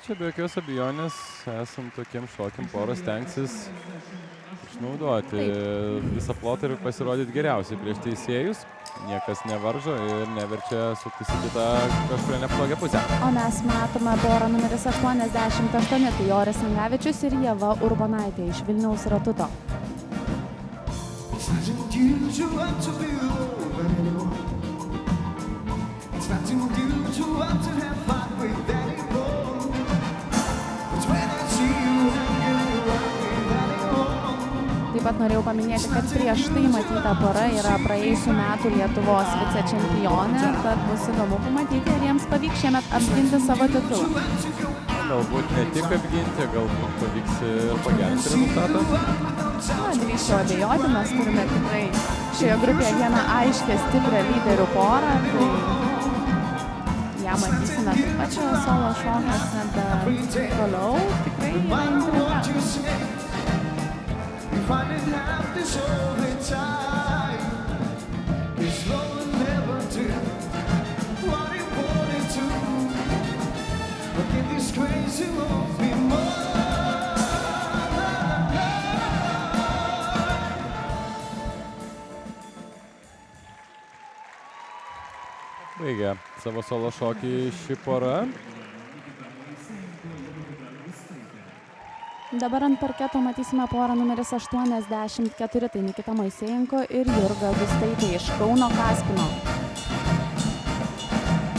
čia be jokios abejonės, esant tokiem šokiam, poros stengsis išnaudoti visą plotą ir pasirodyti geriausiai prieš teisėjus. Niekas nevaržo ir neverčia suktis į kitą kažkuria nepatogią pusę. O mes matome porą numeris 88, tai Joris Singavičius ir Ieva Urbonaitė iš Vilniaus Ratuto. Taip pat norėjau paminėti, kad prieš tai matyta pora yra praėjusių metų Lietuvos vicečempionė, tad bus įdomu pamatyti, ar jiems pavyks šiemet apginti savo titulą. Galbūt ne tik apginti, galbūt pavyks ir pagerinti rezultatą. Drįsčiau abejoti, mes turime tikrai šioje grupėje vieną aiškę, stiprią lyderių porą, tai ją matysime taip pat šioje solo šokiuose, bet toliau tikrai yra intriga. Baigia savo solo šokį ši pora. Dabar ant parketo matysime porą numeris 84, tai Nikita Moisejenko ir Jurga Gustaitė iš Kauno Kaspino.